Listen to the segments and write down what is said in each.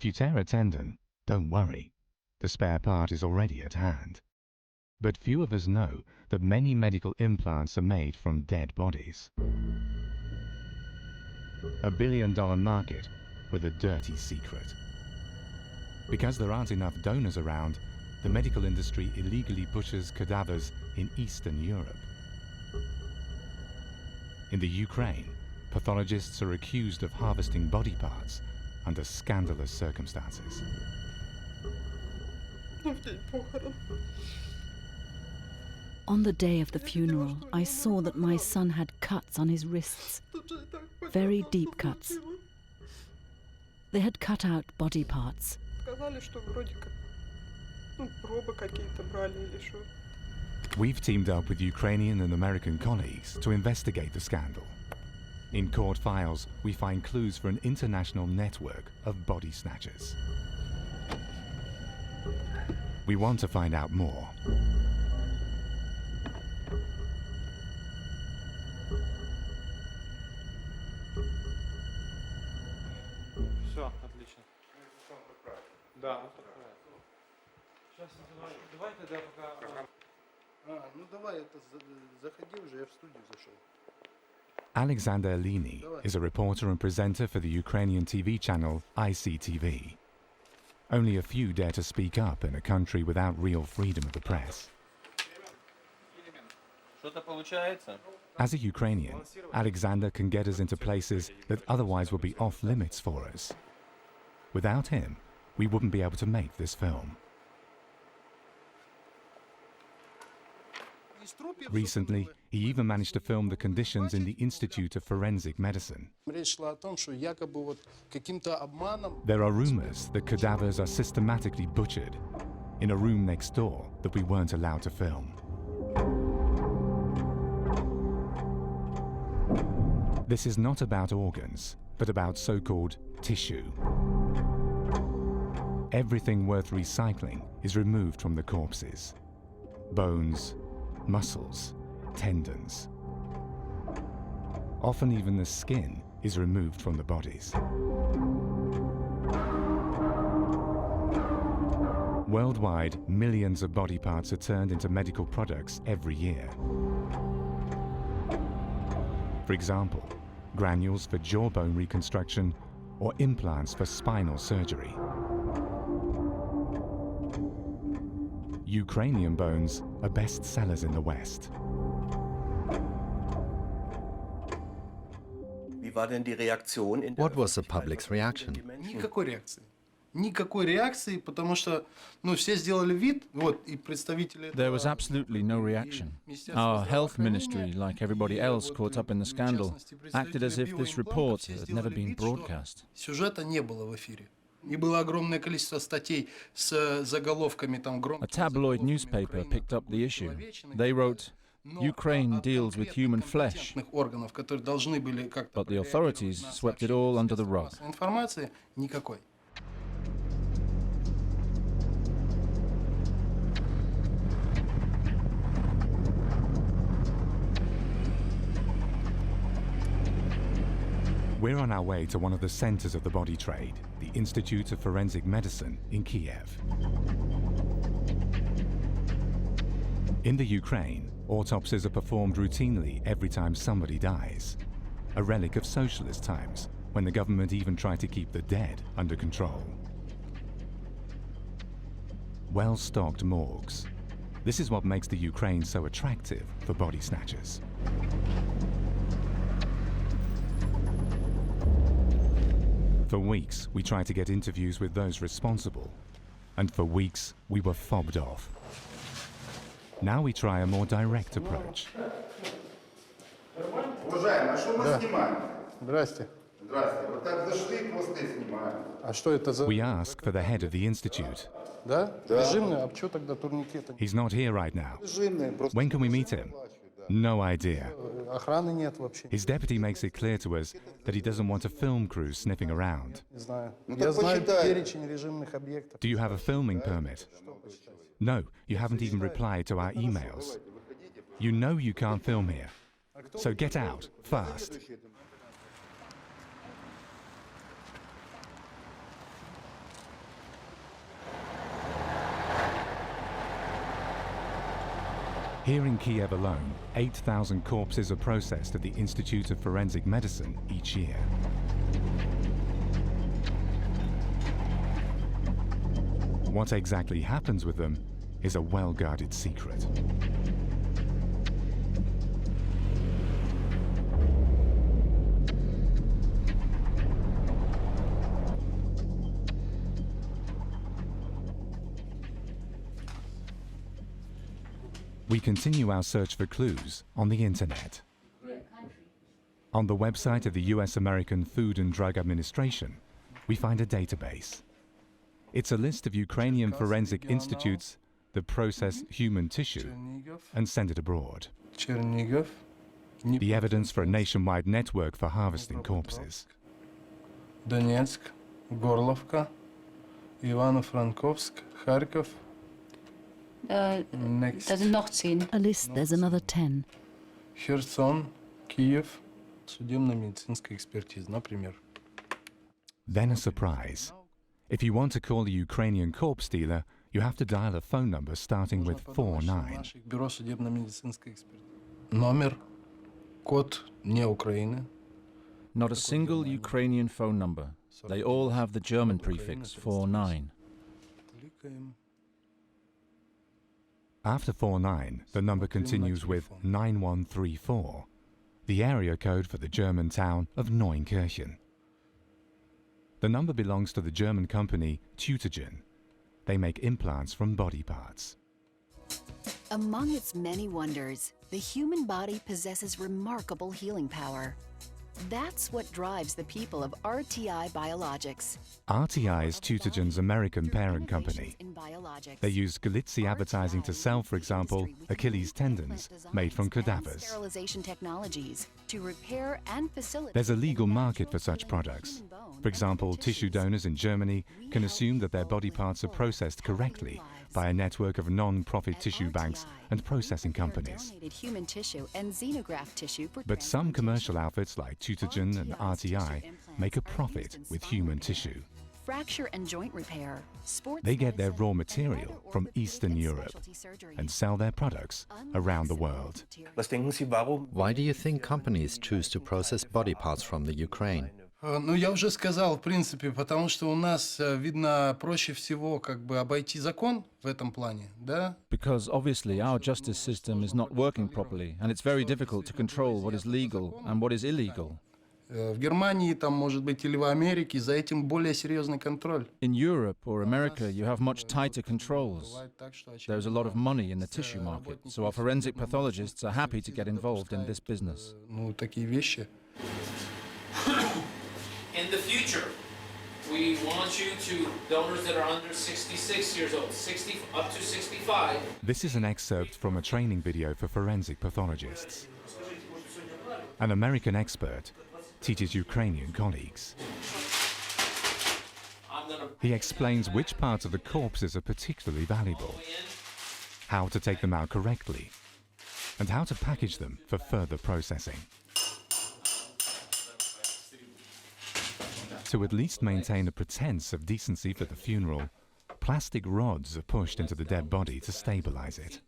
If you tear a tendon, don't worry. The spare part is already at hand. But few of us know that many medical implants are made from dead bodies. A billion-dollar market with a dirty secret. Because there aren't enough donors around, the medical industry illegally butchers cadavers in Eastern Europe. In the Ukraine, pathologists are accused of harvesting body parts under scandalous circumstances. On the day of the funeral, I saw that my son had cuts on his wrists, very deep cuts. They had cut out body parts. We've teamed up with Ukrainian and American colleagues to investigate the scandal. In court files, we find clues for an international network of body snatchers. We want to find out more. Все, отлично. Да, сейчас давай тогда пока. Ну давай, это заходи уже, я в студию зашел. Alexander Lini is a reporter and presenter for the Ukrainian TV channel ICTV. Only a few dare to speak up in a country without real freedom of the press. As a Ukrainian, Alexander can get us into places that otherwise would be off limits for us. Without him, we wouldn't be able to make this film. Recently, he even managed to film the conditions in the Institute of Forensic Medicine. There are rumors that cadavers are systematically butchered in a room next door that we weren't allowed to film. This is not about organs, but about so-called tissue. Everything worth recycling is removed from the corpses. Bones, muscles, tendons. Often even the skin is removed from the bodies. Worldwide, millions of body parts are turned into medical products every year. For example, granules for jawbone reconstruction or implants for spinal surgery. Ukrainian bones are best sellers in the West. What was the public's reaction? Никакой реакции. Никакой реакции, потому что, все сделали вид, и представители... There was absolutely no reaction. Our health ministry, like everybody else caught up in the scandal, acted as if this report had never been broadcast. Сюжета не было в эфире. И было огромное количество статей с заголовками там громкими. A tabloid newspaper picked up the issue. They wrote, Ukraine deals with human flesh, but the authorities swept it all under the rug. Информации никакой. We're on our way to one of the centers of the body trade, the Institute of Forensic Medicine in Kiev. In the Ukraine, autopsies are performed routinely every time somebody dies, a relic of socialist times when the government even tried to keep the dead under control. Well-stocked morgues. This is what makes the Ukraine so attractive for body snatchers. For weeks, we tried to get interviews with those responsible, and for weeks, we were fobbed off. Now we try a more direct approach. Уважаемый, а что мы снимаем? Здрасте. Здрасте. Вот так зашли и просто снимаем. А что это за... We ask for the head of the institute. Да? Режимный? А что тогда турникеты? He's not here right now. When can we meet him? No idea. Охраны нет вообще. His deputy makes it clear to us that he doesn't want a film crew sniffing around. Не знаю. Я знаю перечень режимных объектов. Do you have a filming permit? No, you haven't even replied to our emails. You know you can't film here. So get out, fast. Here in Kiev alone, 8,000 corpses are processed at the Institute of Forensic Medicine each year. What exactly happens with them is a well-guarded secret. We continue our search for clues on the internet. On the website of the US-American Food and Drug Administration, we find a database. It's a list of Ukrainian forensic institutes that process human tissue and send it abroad. The evidence for a nationwide network for harvesting corpses. Donetsk, Gorlovka, Ivano-Frankovsk, Kharkov. Next. A list, there's another 10. Херсон, Kiev, судебно-медицинская экспертиза, например. Then a surprise. If you want to call a Ukrainian corpse dealer, you have to dial a phone number starting with 49. Бюро судебно-медицинской экспертизы. Номер, код не Украины. Not a single Ukrainian phone number. They all have the German prefix 49. After 49, the number continues with 9134, the area code for the German town of Neunkirchen. The number belongs to the German company Tütingen. They make implants from body parts. Among its many wonders, the human body possesses remarkable healing power. That's what drives the people of RTI Biologics. RTI is Tütingen's American parent company. They use Galitzy advertising to sell, for example, Achilles tendons made from cadavers. Sterilization technologies to repair and facilitate. There's a legal market for such products. For example, tissue donors in Germany can assume that their body parts are processed correctly by a network of non-profit tissue banks and processing companies. But some commercial outfits like Tütingen and RTI make a profit with human tissue. Fracture and joint repair. They get their raw material from Eastern Europe and sell their products around the world. Why do you think companies choose to process body parts from the Ukraine? Ну, я уже сказал, в принципе, потому что у нас, видно, проще всего как бы обойти закон в этом плане, да? Because obviously our justice system is not working properly, and it's very difficult to control what is legal and what is illegal. В Германии, там, может быть, или в Америке, за этим более серьезный контроль. In Europe or America, you have much tighter controls. There's a lot of money in the tissue market, so our forensic pathologists are happy to get involved in this business. Ну, такие вещи. In the future, we want you to donors that are under 66 years old, 60 up to 65. This is an excerpt from a training video for forensic pathologists. An American expert teaches Ukrainian colleagues. He explains which parts of the corpses are particularly valuable, how to take them out correctly, and how to package them for further processing. To at least maintain a pretense of decency for the funeral, plastic rods are pushed into the dead body to stabilize it.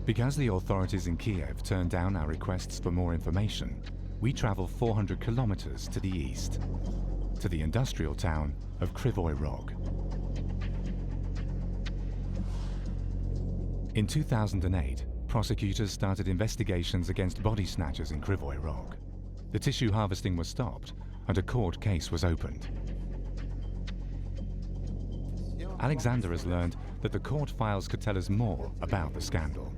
Because the authorities in Kiev turned down our requests for more information, we travel 400 kilometers to the east, to the industrial town of Krivoy Rog. In 2008, prosecutors started investigations against body snatchers in Krivoy Rog. The tissue harvesting was stopped and a court case was opened. Alexander has learned that the court files could tell us more about the scandal.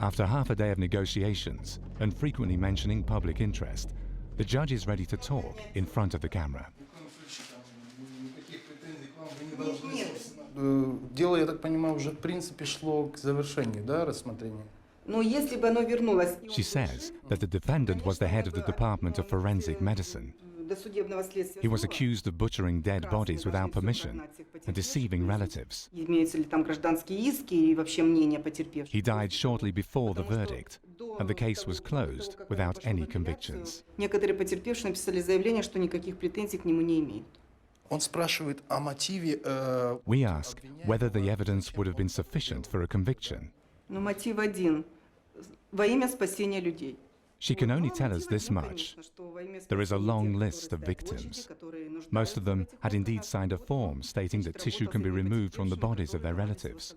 After half a day of negotiations and frequently mentioning public interest, the judge is ready to talk in front of the camera. Дело, я так понимаю, уже в принципе шло к завершению, да, рассмотрения? She says that the defendant was the head of the Department of Forensic Medicine. He was accused of butchering dead bodies without permission and deceiving relatives. He died shortly before the verdict, and the case was closed without any convictions. Некоторые потерпевшие написали заявление, что никаких претензий к нему не имеют. Он спрашивает о мотиве. We ask whether the evidence would have been sufficient for a conviction. Но мотив один – во имя спасения людей. She can only tell us this much. There is a long list of victims. Most of them had indeed signed a form stating that tissue can be removed from the bodies of their relatives.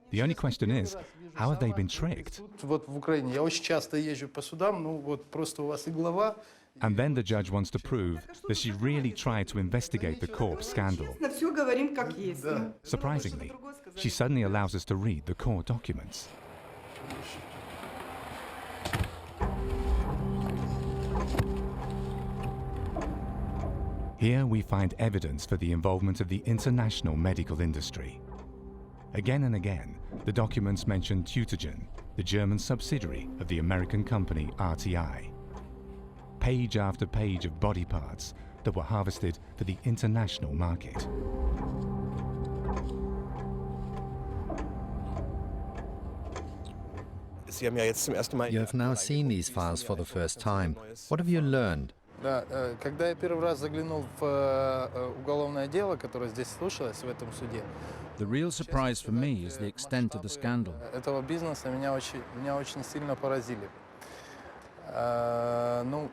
The only question is, how have they been tricked? Вот в Украине я очень часто езжу по судам, ну вот просто у вас и глава. And then the judge wants to prove that she really tried to investigate the corpse scandal. Все говорим как есть. Surprisingly, she suddenly allows us to read the court documents. Here we find evidence for the involvement of the international medical industry. Again and again, the documents mention Tutagen, the German subsidiary of the American company RTI. Page after page of body parts that were harvested for the international market. You have now seen these files for the first time. What have you learned? Да, когда я первый раз заглянул в уголовное дело, которое здесь слушалось в этом суде. The real surprise for me is the extent of the scandal. Этого бизнеса меня очень сильно поразили. Ну,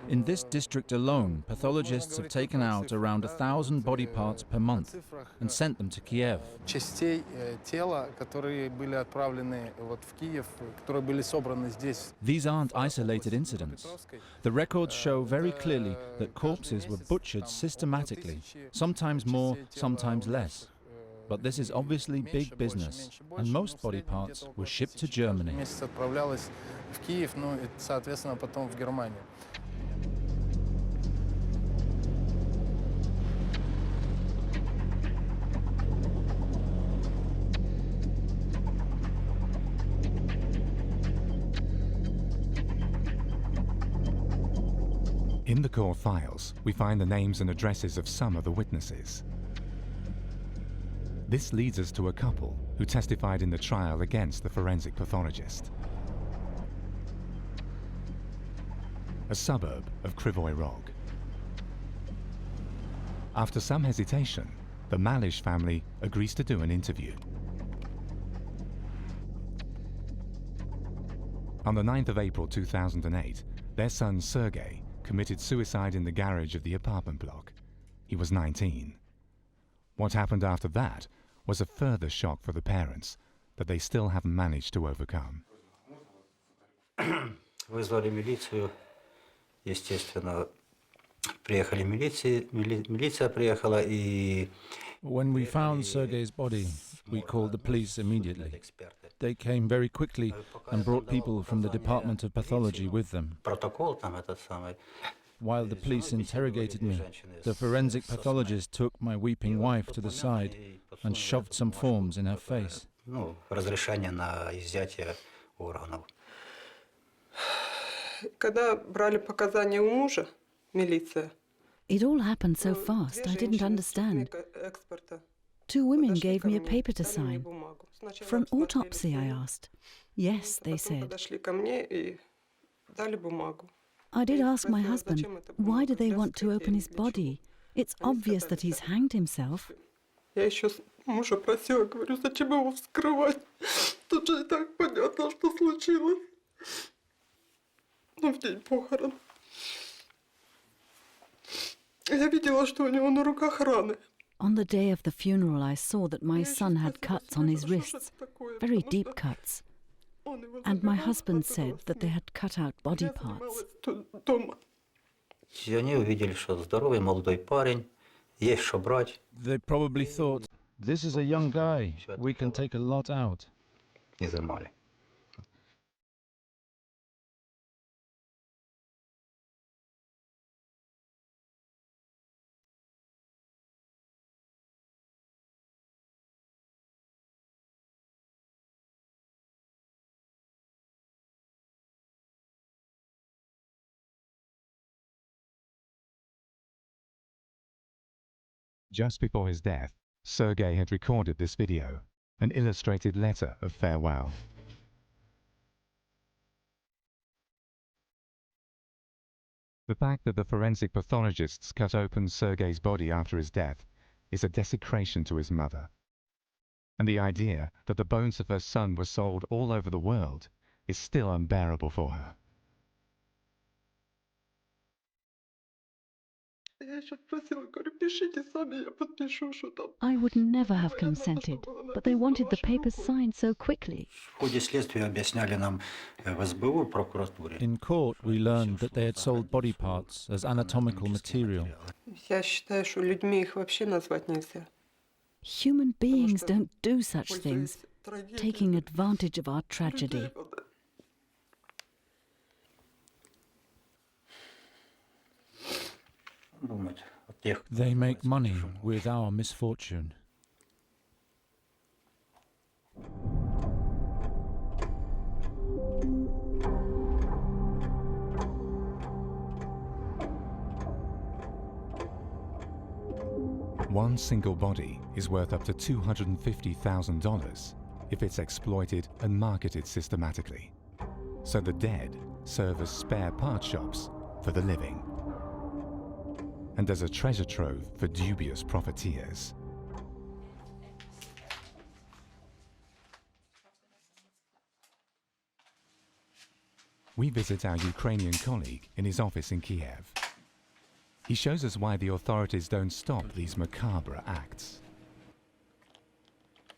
In this district alone, pathologists have taken out around 1,000 body parts per month and sent them to Kiev. Частей тела, которые были отправлены вот в Киев, которые были собраны здесь. These aren't isolated incidents. The records show very clearly that corpses were butchered systematically, sometimes more, sometimes less. But this is obviously big business, and most body parts were shipped to Germany. Месяц отправлялось в Киев, ну и, соответственно, потом в Германию. In the court files, we find the names and addresses of some of the witnesses. This leads us to a couple who testified in the trial against the forensic pathologist. A suburb of Krivoy Rog. After some hesitation, the Malish family agrees to do an interview. On the 9th of April 2008, their son Sergei committed suicide in the garage of the apartment block. He was 19. What happened after that was a further shock for the parents that they still haven't managed to overcome. Вызвали милицию, естественно, приехали милиция приехала и... When we found Sergei's body, we called the police immediately. They came very quickly and brought people from the Department of Pathology with them. Протокол там этот самый. While the police interrogated me, the forensic pathologist took my weeping wife to the side and shoved some forms in her face. Ну, разрешение на изъятие органов. Когда брали показания у мужа, милиция. It all happened so fast, I didn't understand. 2 women gave me a paper to sign. For an autopsy, I asked. Yes, they said. I did ask my husband, why do they want to open his body? It's obvious that he's hanged himself. Я еще мужа просила, говорю, зачем его вскрывать? Тут же и так понятно, что случилось. Ну, в день похорон. Я видела, что у него на руках раны. On the day of the funeral, I saw that my son had cuts on his wrists, very deep cuts. And my husband said that they had cut out body parts. Они увидели, что здоровый молодой парень, есть что брать. They probably thought, this is a young guy, we can take a lot out. Изымали. Just before his death, Sergei had recorded this video, an illustrated letter of farewell. The fact that the forensic pathologists cut open Sergei's body after his death is a desecration to his mother. And the idea that the bones of her son were sold all over the world is still unbearable for her. I would never have consented, but they wanted the papers signed so quickly. In court, we learned that they had sold body parts as anatomical material. Human beings don't do such things, taking advantage of our tragedy. They make money with our misfortune. One single body is worth up to $250,000 if it's exploited and marketed systematically. So the dead serve as spare part shops for the living, and as a treasure trove for dubious profiteers. We visit our Ukrainian colleague in his office in Kiev. He shows us why the authorities don't stop these macabre acts.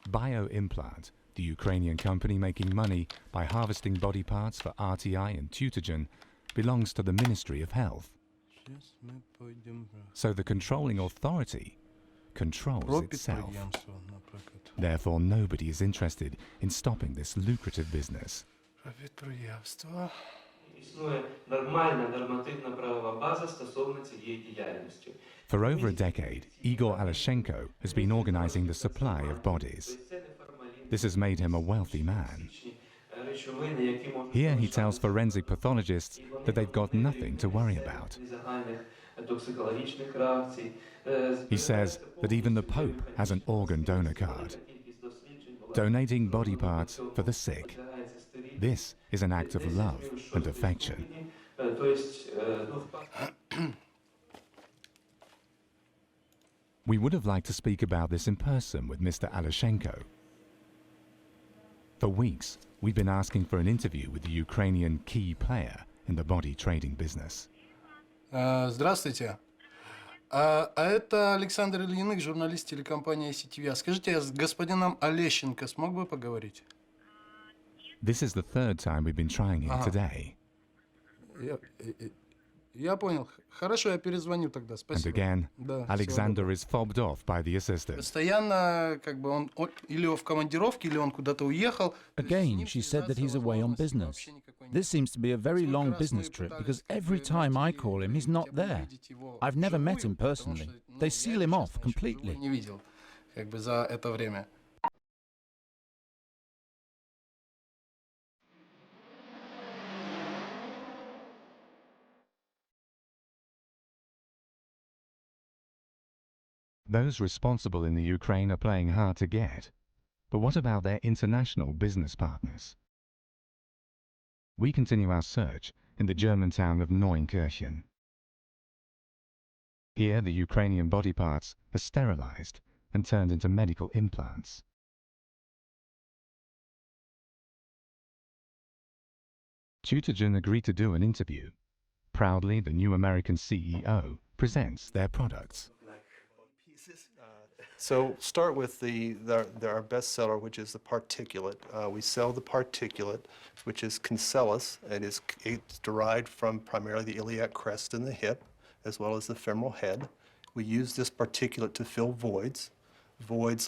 BioImplant, the Ukrainian company making money by harvesting body parts for RTI and Tutagen, belongs to the Ministry of Health. So the controlling authority controls itself. Therefore, nobody is interested in stopping this lucrative business. For over a decade, Igor Alashenko has been organizing the supply of bodies. This has made him a wealthy man. Here he tells forensic pathologists that they've got nothing to worry about. He says that even the Pope has an organ donor card, donating body parts for the sick. This is an act of love and affection. We would have liked to speak about this in person with Mr. Alashenko. For weeks, we've been asking for an interview with the Ukrainian key player in the body trading business. Здравствуйте. Это Александр Ильиных, журналист телекомпании ICTV. Скажите, я с господином Олещенко смог бы поговорить? This is the third time we've been trying him today. Я понял. Хорошо, я перезвоню тогда. And Спасибо. again, Alexander is fobbed off by the assistant. Постоянно, как бы он или в командировке, или он куда-то уехал. Again, she said that he's away on business. This seems to be a very long business trip because every time I call him, he's not there. I've never met him personally. They seal him off completely. Не видел, как бы за это время. Those responsible in the Ukraine are playing hard to get. But what about their international business partners? We continue our search in the German town of Neunkirchen. Here, the Ukrainian body parts are sterilized and turned into medical implants. Tutagen agreed to do an interview. Proudly, the new American CEO presents their products. So start with our best seller, which is the particulate. We sell the particulate, which is cancellous, and it's derived from primarily the iliac crest in the hip, as well as the femoral head. We use this particulate to fill voids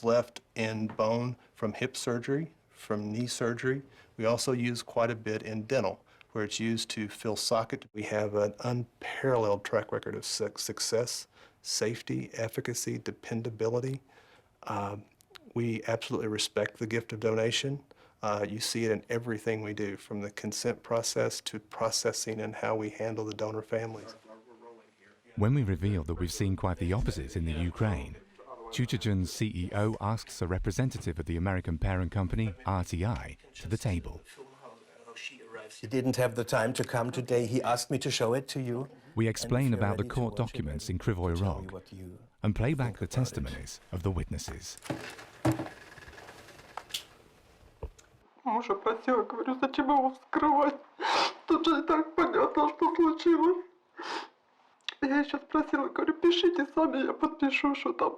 left in bone from hip surgery, from knee surgery. We also use quite a bit in dental, where it's used to fill socket. We have an unparalleled track record of success, safety, efficacy, dependability. We absolutely respect the gift of donation. You see it in everything we do, from the consent process to processing and how we handle the donor families. When we reveal that we've seen quite the opposite in the Ukraine, Tutagen's CEO asks a representative of the American parent company, RTI, to the table. He didn't have the time to come today. He asked me to show it to you. We explain about the court documents in Krivoy Rog and play back the testimonies of the witnesses. Мужа просила, говорю, зачем его вскрывать? Тут же и так понятно, что случилось. Я еще спросила, говорю, пишите сами, я подпишу, что там.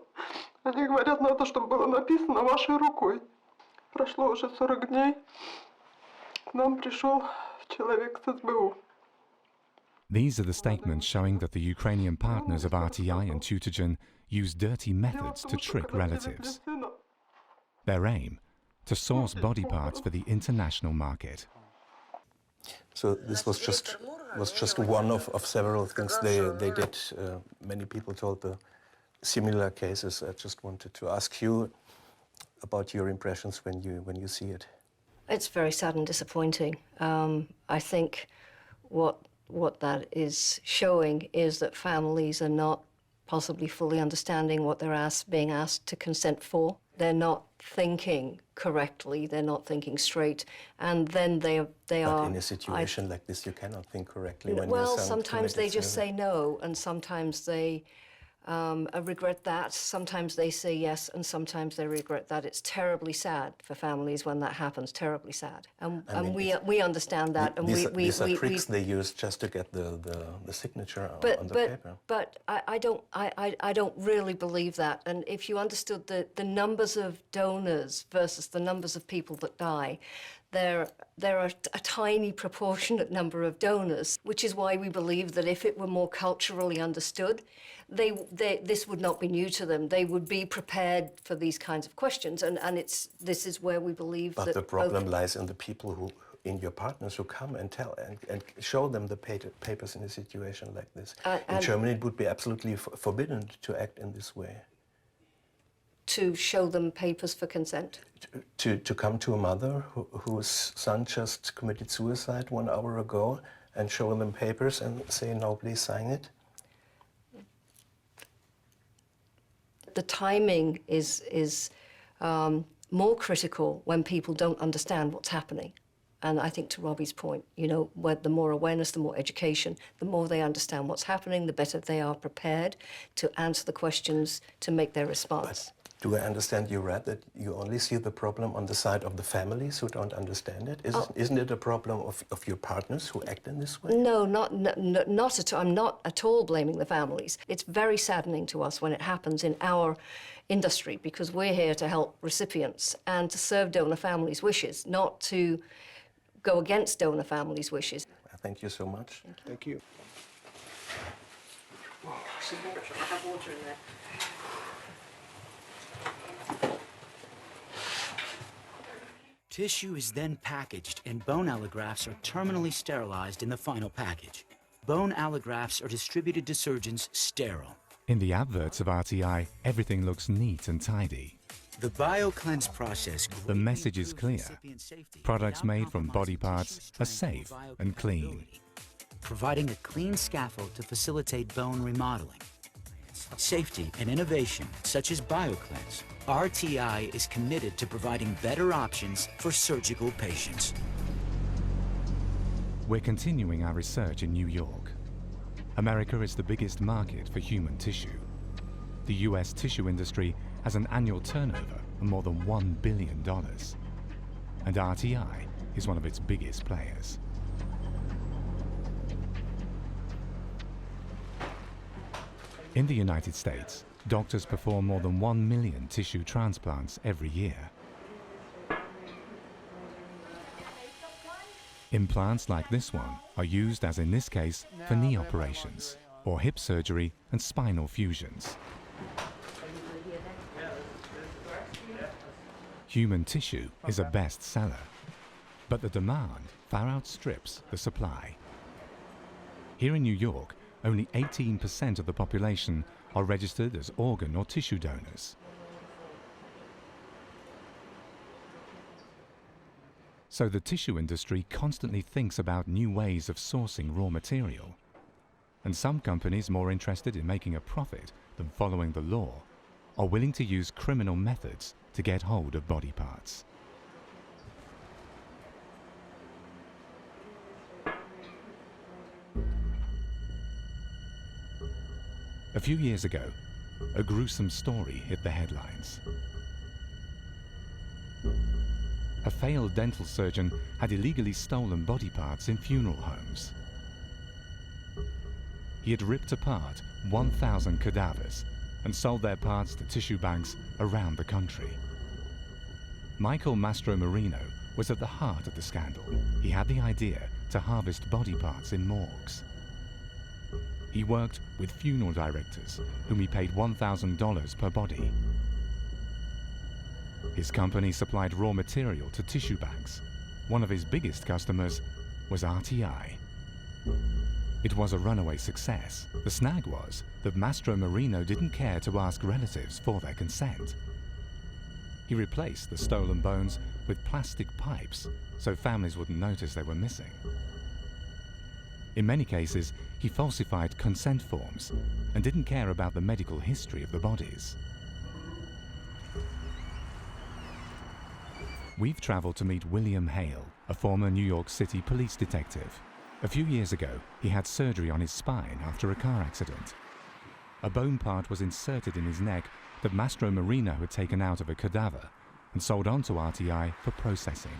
Они говорят, надо, чтобы было написано вашей рукой. Прошло уже 40 дней. К нам пришел человек с СБУ. These are the statements showing that the Ukrainian partners of RTI and Tutagen use dirty methods to trick relatives. Their aim? To source body parts for the international market. So this was just one of several things they did. Many people told the similar cases. I just wanted to ask you about your impressions when you see it. It's very sad and disappointing. I think what that is showing is that families are not possibly fully understanding what they're being asked to consent for. They're not thinking correctly, they're not thinking straight, and then they are... But in a situation like this, you cannot think correctly when well, your son sometimes they committed just suicide. say no, and sometimes they regret that. Sometimes they say yes, and sometimes they regret that. It's terribly sad for families when that happens, terribly sad. And we understand that, and these are tricks they use just to get the signature on the paper. But I don't really believe that. And if you understood the numbers of donors versus the numbers of people that die, there are a tiny proportionate number of donors, which is why we believe that if it were more culturally understood, this would not be new to them. They would be prepared for these kinds of questions, and this is where we believe that... But the problem lies in the people in your partners who come and tell and show them the papers in a situation like this. In Germany, it would be absolutely forbidden to act in this way. To show them papers for consent? To come to a mother whose son just committed suicide 1 hour ago and show them papers and say, no, please sign it? The timing is more critical when people don't understand what's happening. And I think to Robbie's point, you know, the more awareness, the more education, the more they understand what's happening, the better they are prepared to answer the questions, to make their response. But do I understand you right that you only see the problem on the side of the families who don't understand it? Isn't it a problem of your partners who act in this way? No, not at all. I'm not at all blaming the families. It's very saddening to us when it happens in our industry, because we're here to help recipients and to serve donor families' wishes, not to go against donor families' wishes. Thank you so much. Thank you. I have water in there. Tissue is then packaged, and bone allografts are terminally sterilized in the final package. Bone allografts are distributed to surgeons sterile. In the adverts of RTI, everything looks neat and tidy. The BioCleanse process... The message is clear. Products made from body parts are safe and clean. Providing a clean scaffold to facilitate bone remodeling. Safety and innovation, such as BioCleanse, RTI is committed to providing better options for surgical patients. We're continuing our research in New York. America is the biggest market for human tissue. The US tissue industry has an annual turnover of more than $1 billion. And RTI is one of its biggest players. In the United States, doctors perform more than 1 million tissue transplants every year. Implants like this one are used, as in this case, for knee operations, or hip surgery and spinal fusions. Human tissue is a bestseller, but the demand far outstrips the supply. Here in New York, only 18% of the population are registered as organ or tissue donors. So the tissue industry constantly thinks about new ways of sourcing raw material. And some companies more interested in making a profit than following the law are willing to use criminal methods to get hold of body parts. A few years ago, a gruesome story hit the headlines. A failed dental surgeon had illegally stolen body parts in funeral homes. He had ripped apart 1,000 cadavers and sold their parts to tissue banks around the country. Mastro Marino was at the heart of the scandal. He had the idea to harvest body parts in morgues. He worked with funeral directors, whom he paid $1,000 per body. His company supplied raw material to tissue banks. One of his biggest customers was RTI. It was a runaway success. The snag was that Mastro Marino didn't care to ask relatives for their consent. He replaced the stolen bones with plastic pipes so families wouldn't notice they were missing. In many cases, he falsified consent forms and didn't care about the medical history of the bodies. We've traveled to meet William Hale, a former New York City police detective. A few years ago, he had surgery on his spine after a car accident. A bone part was inserted in his neck that Mastro Marino had taken out of a cadaver and sold on to RTI for processing.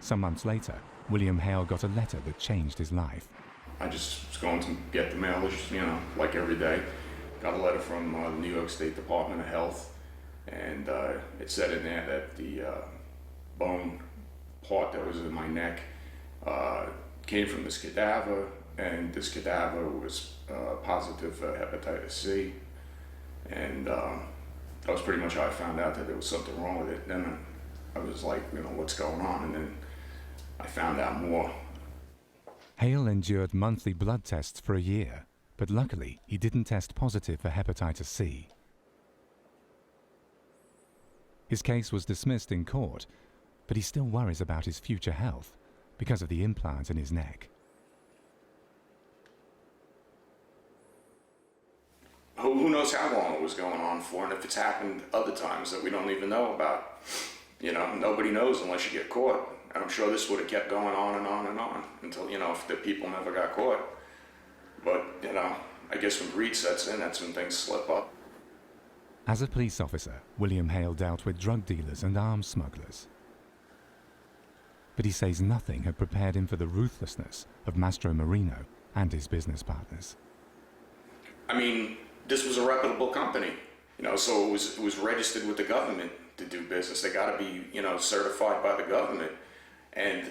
Some months later, William Hale got a letter that changed his life. I just was going to get the mail, like every day. Got a letter from the New York State Department of Health, and it said in there that the bone part that was in my neck came from this cadaver, and this cadaver was positive for hepatitis C. And that was pretty much how I found out that there was something wrong with it. Then I was like, what's going on? And then I found out more. Hale endured monthly blood tests for a year, but luckily he didn't test positive for hepatitis C. His case was dismissed in court, but he still worries about his future health because of the implant in his neck. Who knows how long it was going on for, and if it's happened other times that we don't even know about. Nobody knows unless you get caught. And I'm sure this would have kept going on and on and on until, if the people never got caught. But, I guess when greed sets in, that's when things slip up. As a police officer, William Hale dealt with drug dealers and arms smugglers. But he says nothing had prepared him for the ruthlessness of Mastro Marino and his business partners. This was a reputable company, so it was registered with the government to do business. They got to be, certified by the government. And,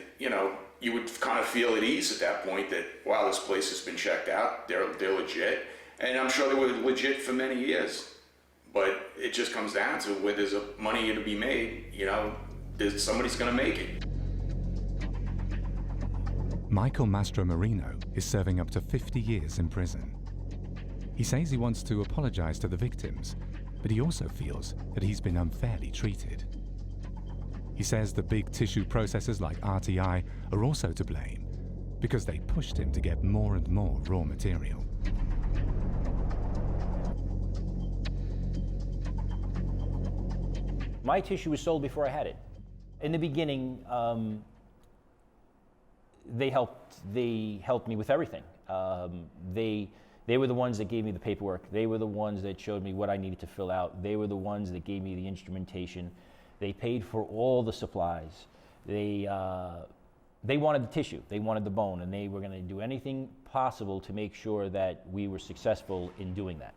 you would kind of feel at ease at that point that, wow, this place has been checked out. They're legit. And I'm sure they were legit for many years. But it just comes down to where there's money to be made, somebody's going to make it. Mastro Marino is serving up to 50 years in prison. He says he wants to apologize to the victims, but he also feels that he's been unfairly treated. He says the big tissue processors like RTI are also to blame because they pushed him to get more and more raw material. My tissue was sold before I had it. In the beginning, they helped me with everything. They were the ones that gave me the paperwork. They were the ones that showed me what I needed to fill out. They were the ones that gave me the instrumentation. They paid for all the supplies. They wanted the tissue, they wanted the bone, and they were going to do anything possible to make sure that we were successful in doing that.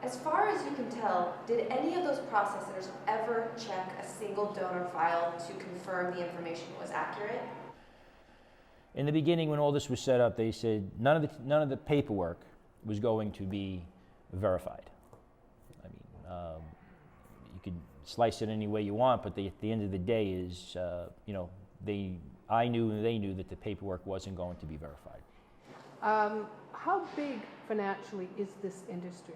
As far as you can tell, did any of those processors ever check a single donor file to confirm the information was accurate? In the beginning, when all this was set up, they said none of the paperwork was going to be verified. You could slice it any way you want, but at the end of the day is, I knew and they knew that the paperwork wasn't going to be verified. How big financially is this industry?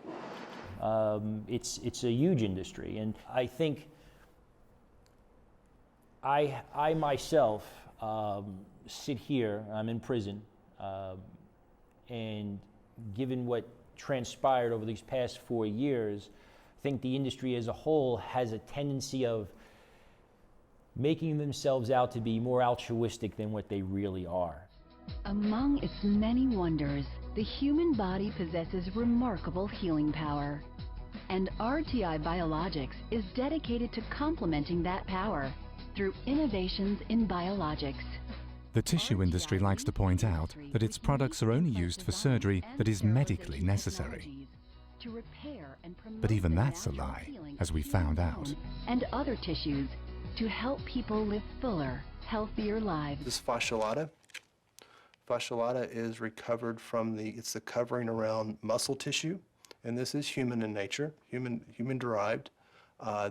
It's a huge industry, and I think I myself sit here, I'm in prison, and given what transpired over these past 4 years, I think the industry as a whole has a tendency of making themselves out to be more altruistic than what they really are. Among its many wonders, the human body possesses remarkable healing power. And RTI Biologics is dedicated to complementing that power through innovations in biologics. The tissue industry likes to point out that its products are only used for surgery that is medically necessary. But even that's a lie, as we found out. And other tissues to help people live fuller, healthier lives. This fasciolata. Fasciolata is recovered from it's the covering around muscle tissue, and this is human in nature, human derived.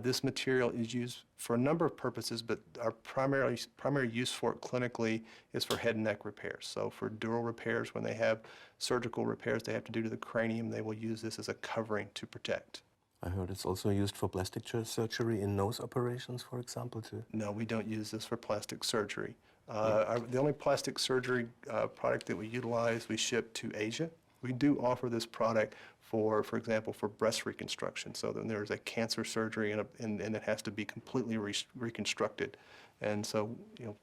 This material is used for a number of purposes, but our primary use for it clinically is for head and neck repairs. So for dural repairs, when they have surgical repairs they have to do to the cranium, they will use this as a covering to protect. I heard it's also used for plastic surgery in nose operations, for example, too. No, we don't use this for plastic surgery. The only plastic surgery product that we utilize, we ship to Asia. We do offer this product for example, for breast reconstruction. So then there's a cancer surgery and it has to be completely reconstructed. And so,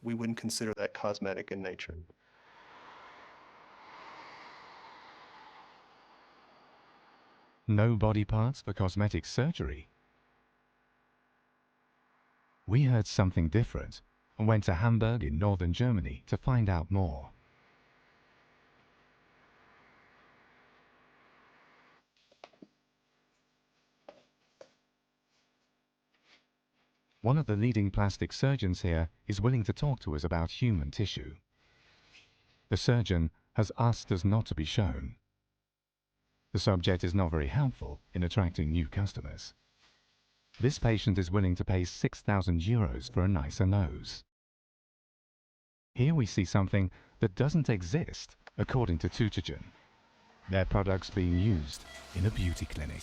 we wouldn't consider that cosmetic in nature. No body parts for cosmetic surgery? We heard something different and went to Hamburg in northern Germany to find out more. One of the leading plastic surgeons here is willing to talk to us about human tissue. The surgeon has asked us not to be shown. The subject is not very helpful in attracting new customers. This patient is willing to pay 6,000 euros for a nicer nose. Here we see something that doesn't exist, according to Tütingen. Their products being used in a beauty clinic.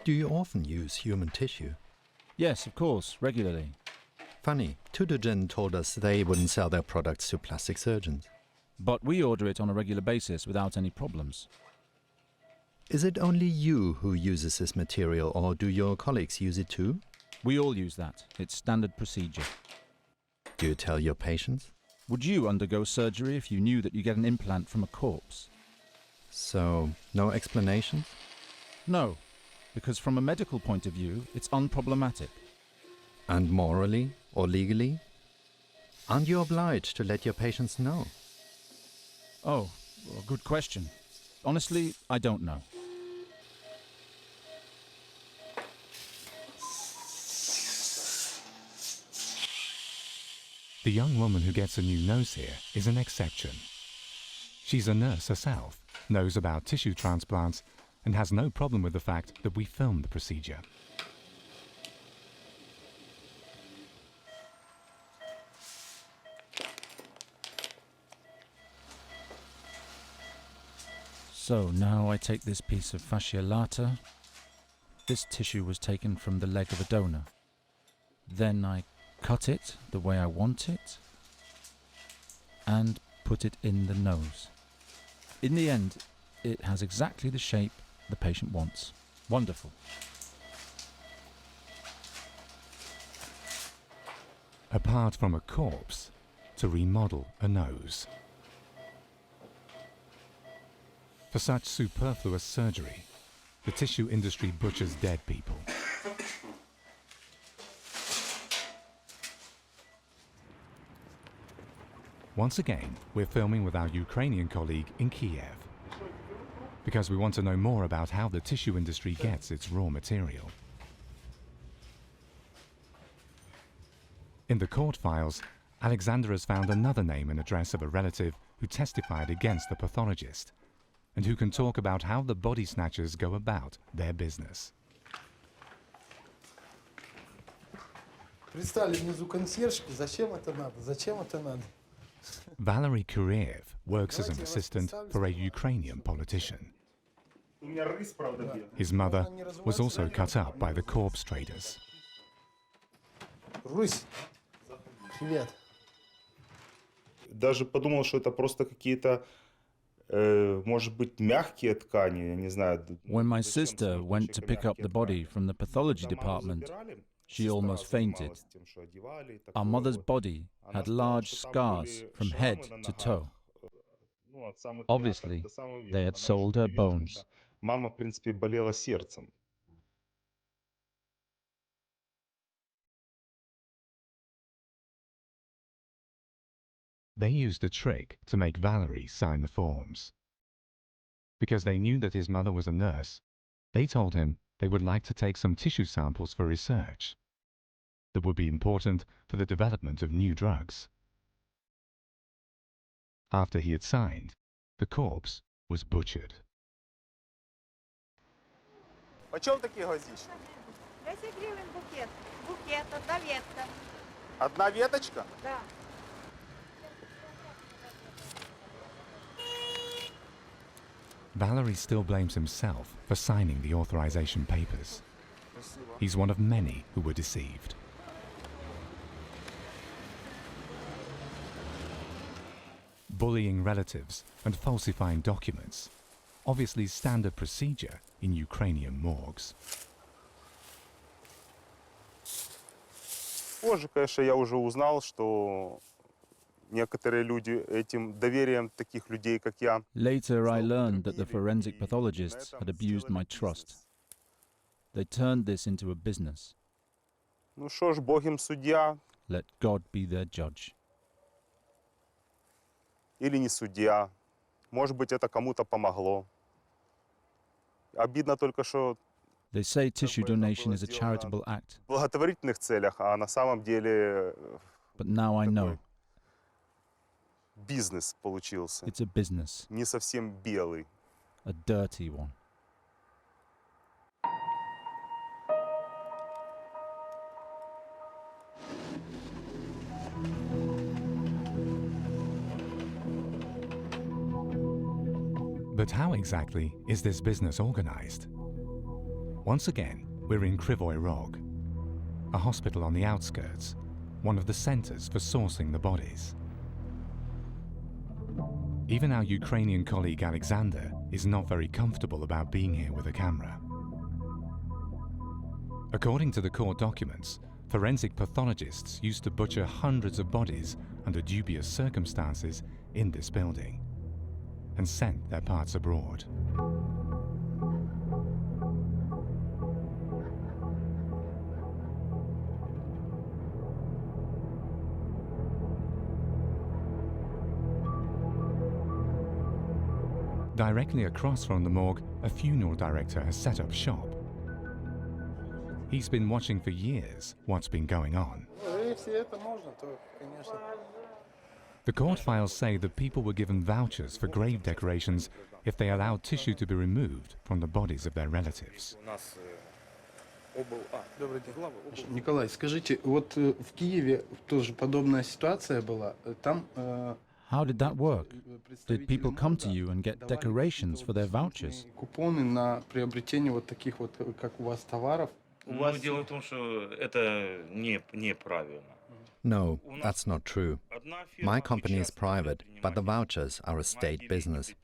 Do you often use human tissue? Yes, of course, regularly. Funny, Tütingen told us they wouldn't sell their products to plastic surgeons. But we order it on a regular basis without any problems. Is it only you who uses this material, or do your colleagues use it too? We all use that. It's standard procedure. Do you tell your patients? Would you undergo surgery if you knew that you get an implant from a corpse? So, no explanations? No, because from a medical point of view, it's unproblematic. And morally or legally? Aren't you obliged to let your patients know? Oh, well, good question. Honestly, I don't know. The young woman who gets a new nose here is an exception. She's a nurse herself, knows about tissue transplants, and has no problem with the fact that we filmed the procedure. So now I take this piece of fasciolata. This tissue was taken from the leg of a donor. Then I cut it the way I want it and put it in the nose. In the end, it has exactly the shape the patient wants. Wonderful. Apart from a corpse, to remodel a nose. For such superfluous surgery, the tissue industry butchers dead people. Once again, we're filming with our Ukrainian colleague in Kiev, because we want to know more about how the tissue industry gets its raw material. In the court files, Alexander has found another name and address of a relative who testified against the pathologist, and who can talk about how the body snatchers go about their business. Valery Kuriev works as an assistant for a Ukrainian politician. His mother was also cut up by the corpse traders. Даже подумал, что это просто какие-то может быть, мягкие ткани, я не знаю. When my sister went to pick up the body from the pathology department, she almost fainted. Our mother's body had large scars from head to toe. Obviously, they had sold her bones. Мама, в принципе, болела сердцем. They used a trick to make Valerie sign the forms. Because they knew that his mother was a nurse, they told him they would like to take some tissue samples for research that would be important for the development of new drugs. After he had signed, the corpse was butchered. Почем такие гвоздички? 10 гривен букет. Букет, одна ветка. Одна веточка? Да. Valerie still blames himself for signing the authorization papers. He's one of many who were deceived. Bullying relatives and falsifying documents, obviously standard procedure in Ukrainian morgues. Позже, конечно, я уже узнал, что некоторые люди этим доверием таких людей, как я. Later, I learned that the forensic pathologists had abused my trust. They turned this into a business. Ну что ж, Бог им судья. Let God be their judge. Или не судья. Может быть, это кому-то помогло. Обидно только, что They say tissue donation is a charitable act. в благотворительных целях, а на самом деле But now I know бизнес получился. it's a business, Не совсем белый. a dirty one. But how exactly is this business organized? Once again, we're in Krivoy Rog, a hospital on the outskirts, one of the centers for sourcing the bodies. Even our Ukrainian colleague Alexander is not very comfortable about being here with a camera. According to the court documents, forensic pathologists used to butcher hundreds of bodies under dubious circumstances in this building and sent their parts abroad. Directly across from the morgue, a funeral director has set up shop. He's been watching for years what's been going on. The court files say that people were given vouchers for grave decorations if they allowed tissue to be removed from the bodies of their relatives. Николай, скажите, вот в Киеве тоже подобная ситуация была. Там How did that work? Did people come to you and get decorations for their vouchers? купоны на приобретение вот таких вот, как у вас, товаров. Ну, дело в том, что это неправильно. No, that's not true. My company is private, but the vouchers are a state business.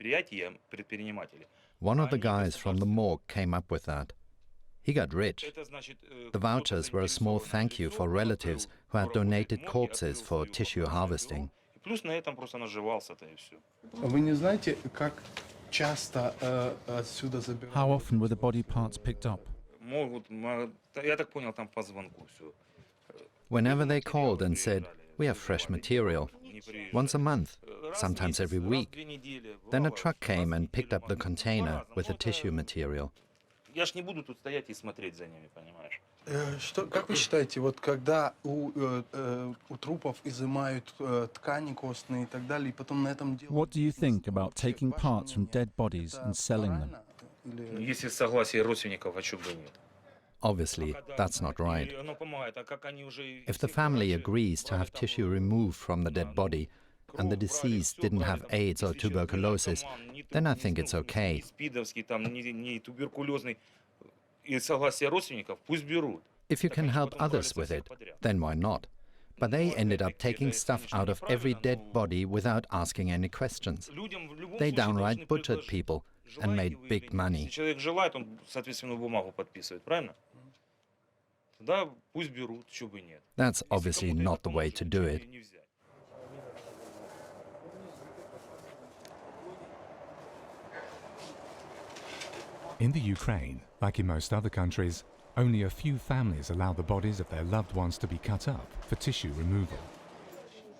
One of the guys from the morgue came up with that. He got rich. The vouchers were a small thank you for relatives who had donated corpses for tissue harvesting. Вы не знаете, как часто отсюда забирают? How often were the body parts picked up? Я так понял, там по звонку все. Whenever they called and said, "We have fresh material," once a month, sometimes every week. Then a truck came and picked up the container with the tissue material. Я ж не буду тут стоять и смотреть за ними, понимаешь? Как вы считаете, вот когда у трупов изымают ткани костные и так далее, и потом на этом делают... What do you think about taking parts from dead bodies and selling them? Если согласие родственников, а чё бы нет? Obviously, that's not right. If the family agrees to have tissue removed from the dead body and the deceased didn't have AIDS or tuberculosis, then I think it's okay. If you can help others with it, then why not? But they ended up taking stuff out of every dead body without asking any questions. They downright butchered people and made big money. That's obviously not the way to do it. In the Ukraine, like in most other countries, only a few families allow the bodies of their loved ones to be cut up for tissue removal.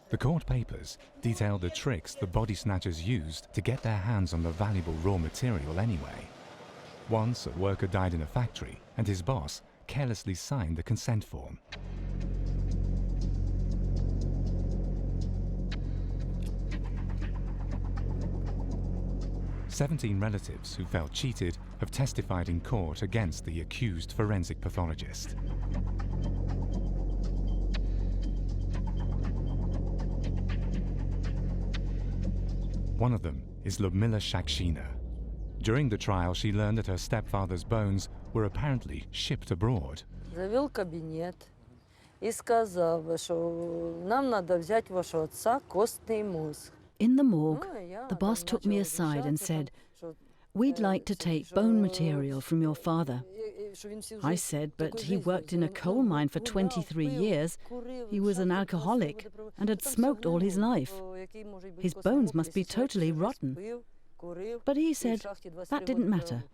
The court papers detail the tricks the body snatchers used to get their hands on the valuable raw material anyway. Once, a worker died in a factory, and his boss carelessly signed the consent form. "17 relatives who felt cheated have testified in court against the accused forensic pathologist. One of them is Lyudmila Shakshina. During the trial, she learned that her stepfather's bones were apparently shipped abroad. Завел кабинет и сказал, что нам надо взять вашего отца костный мозг. In the morgue, the boss took me aside and said, "We'd like to take bone material from your father." I said, but he worked in a coal mine for 23 years. He was an alcoholic and had smoked all his life. His bones must be totally rotten. But he said that didn't matter.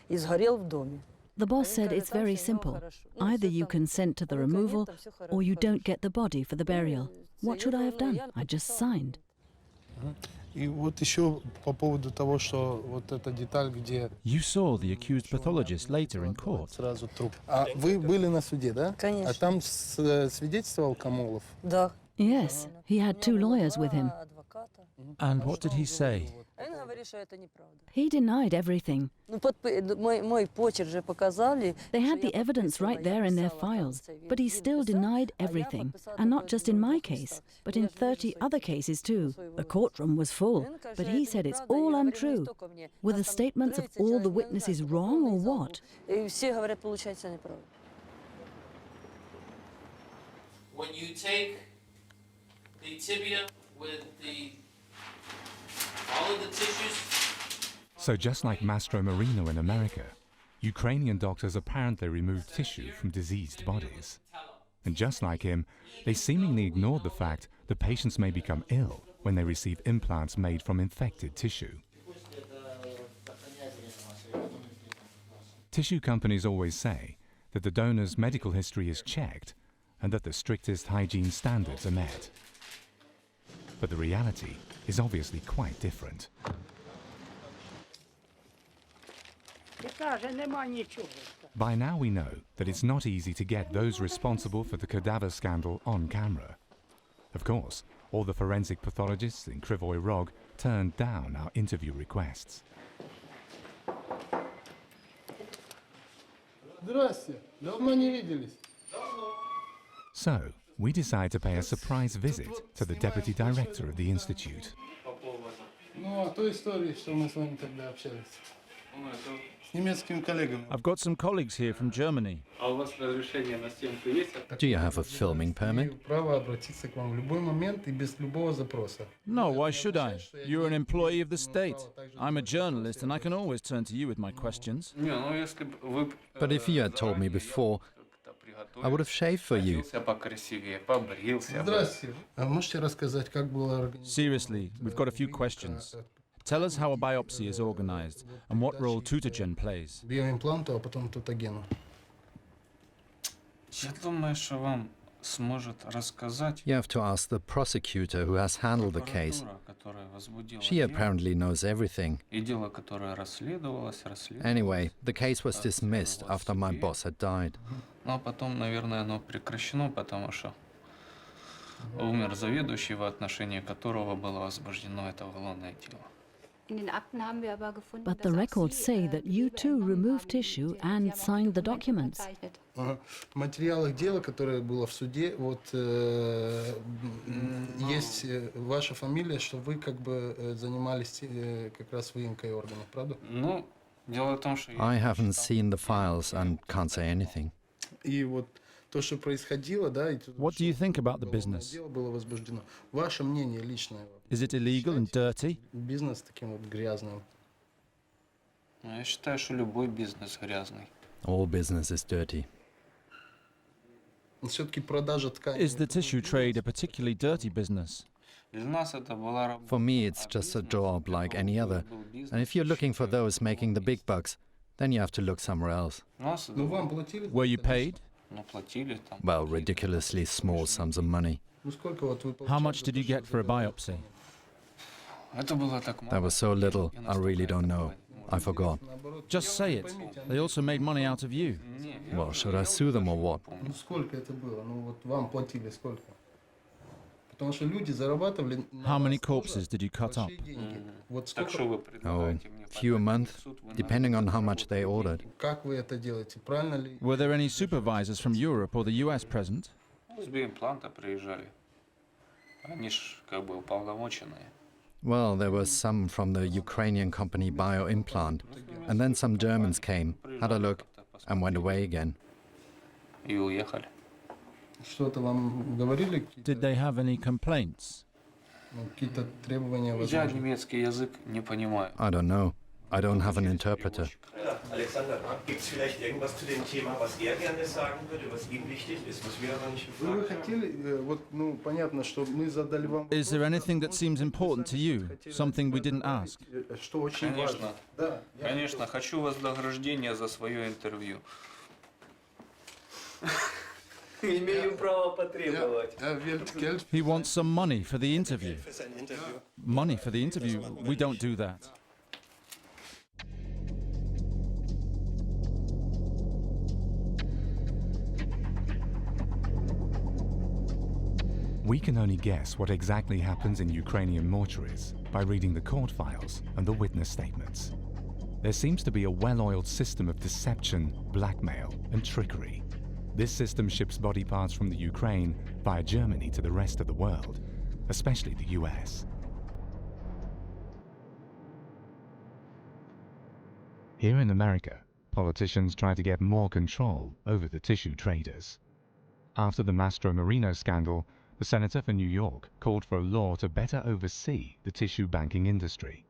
The boss said it's very simple. Either you consent to the removal or you don't get the body for the burial. What should I have done? I just signed. И вот еще по поводу того, что вот эта деталь, где... You saw the accused pathologist later in court. Сразу труп. А вы были на суде, да? Конечно. А там свидетельствовал Камолов? Да. Yes, he had 2 lawyers with him. And what did he say? He denied everything. Мой почерк же показали. They had the evidence right there in their files, but he still denied everything. And not just in my case, but in 30 other cases too. The courtroom was full, but he said it's all untrue. Were the statements of all the witnesses wrong or what? Все говорят, получается неправда. When you take the tibia with all of the tissues. So just like Mastro Marino in America, Ukrainian doctors apparently removed tissue from diseased bodies. And just like him, they seemingly ignored the fact that patients may become ill when they receive implants made from infected tissue. Tissue companies always say that the donor's medical history is checked and that the strictest hygiene standards are met. But the reality is obviously quite different. By now we know that it's not easy to get those responsible for the cadaver scandal on camera. Of course, all the forensic pathologists in Kryvyi Rog turned down our interview requests. Здрасте, давно не виделись. So, we decide to pay a surprise visit to the deputy director of the institute. Ну, о той истории, что мы с вами тогда общались. С немецкими коллегами. I've got some colleagues here from Germany. А у вас разрешение на съемку есть? Do you have a filming permit? Имею право обратиться к вам в любой момент и без любого запроса. No, why should I? You're an employee of the state. I'm a journalist and I can always turn to you with my questions. But if you had told me before, I would have shaved for you. Здравствуйте. А можете рассказать, как было организовано? Seriously, we've got a few questions. Tell us how a biopsy is organized and what role tutagen plays. Биоимпланту, а потом тутагену. Я думаю, что вам сможет рассказать. You have to ask the prosecutor who has handled the case. She apparently knows everything. И дело, которое расследовалось. Anyway, the case was dismissed after my boss had died. Но потом, наверное, оно прекращено, потому что умер заведующий, в отношении которого было возбуждено это уголовное дело. But the records say that you too removed tissue and signed the documents. В материалах дела, которое было в суде, вот есть ваша фамилия, что вы как бы занимались как раз выемкой органов, правда? Ну, дело в том, что I haven't seen the files and can't say anything. И вот то, что происходило, да, и What do you think about the business? дело было возбуждено. Ваше мнение личное. Is it illegal and dirty? Бизнес таким вот грязным. Я считаю, что любой бизнес грязный. All business is dirty. Все-таки продажа ткани. Is the tissue trade a particularly dirty business? Для нас это была работа. For me, it's just a job like any other. And if you're looking for those making the big bucks, then you have to look somewhere else. Ну вам платили? Were you paid? Ну, платили там. Well, ridiculously small sums of money. Ну сколько вот вы How much did you get for a biopsy? Это было так мало. That was so little, I really don't know. I forgot. Just say it. They also made money out of you. Well, should I sue them or what? Ну сколько это было? Ну вот вам платили сколько? Потому что люди зарабатывали. How many corpses did you cut up? Вот Так что сколько? вы Oh, предлагаете мне? few a month, depending on how much they ordered. Как вы это делаете? Правильно ли? Were there any supervisors from Europe or the US present? С биоимпланта приезжали. Они ж как бы уполномоченные. Well, there was some from the Ukrainian company Bioimplant, and then some Germans came, had a look, and went away again. И уехали. Что-то вам говорили? Did they have any complaints? Ну, какие-то требования Я возможно? немецкий язык не понимаю. I don't know. I don't have an interpreter. Alexander, gibt es vielleicht irgendwas zu dem Thema, was er gerne sagen würde, was ihm wichtig ist, was wir aber nicht Вы gefragt haben? хотели, вот, ну, понятно, что мы задали вам Is there anything that seems important to you? Something we didn't ask? что очень Конечно. важно. Да, я- Конечно, хочу вознаграждение за свое интервью. Имею право потребовать. He wants some money for the interview. Für sein Interview. Money for the interview? We don't do that. We can only guess what exactly happens in Ukrainian mortuaries by reading the court files and the witness statements. There seems to be a well-oiled system of deception, blackmail, and trickery. This system ships body parts from the Ukraine via Germany to the rest of the world, especially the US. Here in America, politicians try to get more control over the tissue traders. After the Mastro Marino scandal, the senator for New York called for a law to better oversee the tissue banking industry.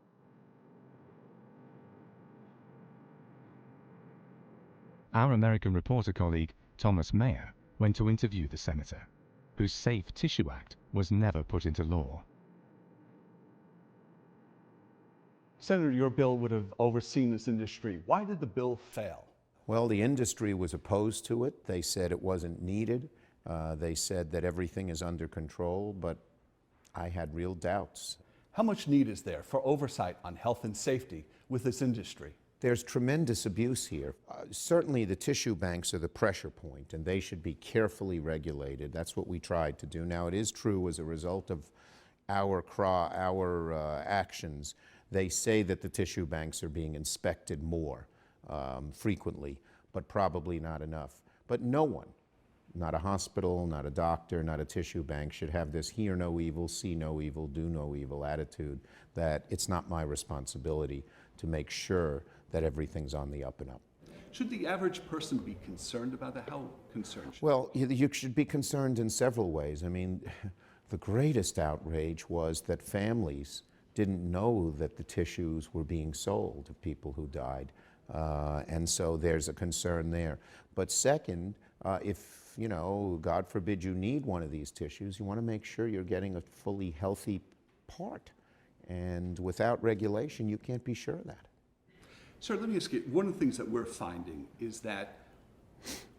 Our American reporter colleague, Thomas Mayer, went to interview the senator, whose Safe Tissue Act was never put into law. Senator, your bill would have overseen this industry. Why did the bill fail? Well, the industry was opposed to it. They said it wasn't needed. They said that everything is under control, but I had real doubts. How much need is there for oversight on health and safety with this industry? There's tremendous abuse here. Certainly the tissue banks are the pressure point, and they should be carefully regulated. That's what we tried to do. Now, it is true, as a result of our actions, they say that the tissue banks are being inspected more frequently, but probably not enough. But no one, not a hospital, not a doctor, not a tissue bank, should have this hear no evil, see no evil, do no evil attitude that it's not my responsibility to make sure that everything's on the up and up. Should the average person be concerned about that? How concerned? Well, you should be concerned in several ways. I mean, the greatest outrage was that families didn't know that the tissues were being sold to people who died. And so there's a concern there. But second, if, you know, God forbid you need one of these tissues, you want to make sure you're getting a fully healthy part. And without regulation, you can't be sure of that. Sir, let me ask you, one of the things that we're finding is that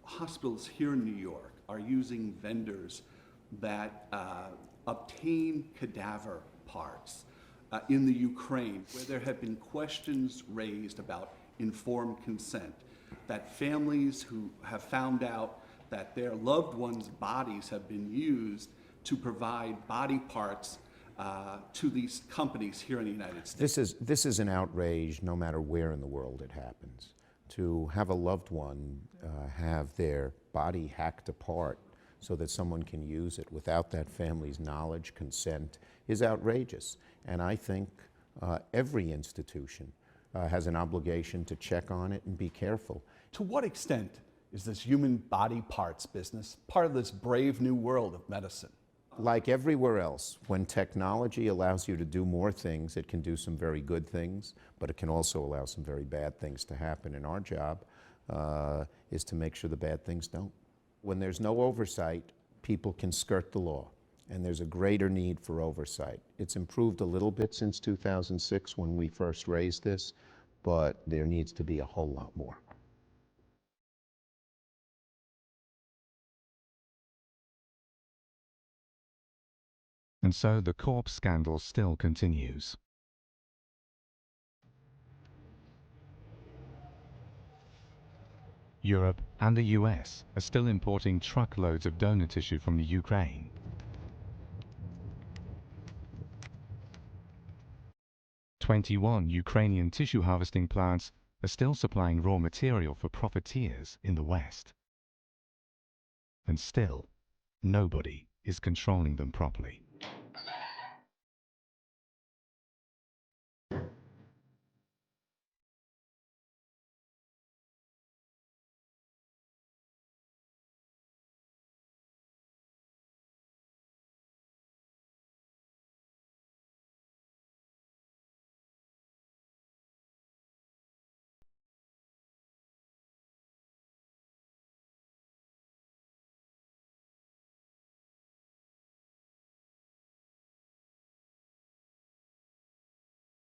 hospitals here in New York are using vendors that obtain cadaver parts in the Ukraine, where there have been questions raised about informed consent, that families who have found out that their loved ones' bodies have been used to provide body parts to these companies here in the United States. This is an outrage no matter where in the world it happens. To have a loved one have their body hacked apart so that someone can use it without that family's knowledge, consent, is outrageous. And I think every institution has an obligation to check on it and be careful. To what extent is this human body parts business, part of this brave new world of medicine. Like everywhere else, when technology allows you to do more things, it can do some very good things, but it can also allow some very bad things to happen. And our job is to make sure the bad things don't. When there's no oversight, people can skirt the law, and there's a greater need for oversight. It's improved a little bit since 2006 when we first raised this, but there needs to be a whole lot more. And so the corpse scandal still continues. Europe and the US are still importing truckloads of donor tissue from the Ukraine. "21 Ukrainian tissue harvesting plants are still supplying raw material for profiteers in the West. And still, nobody is controlling them properly.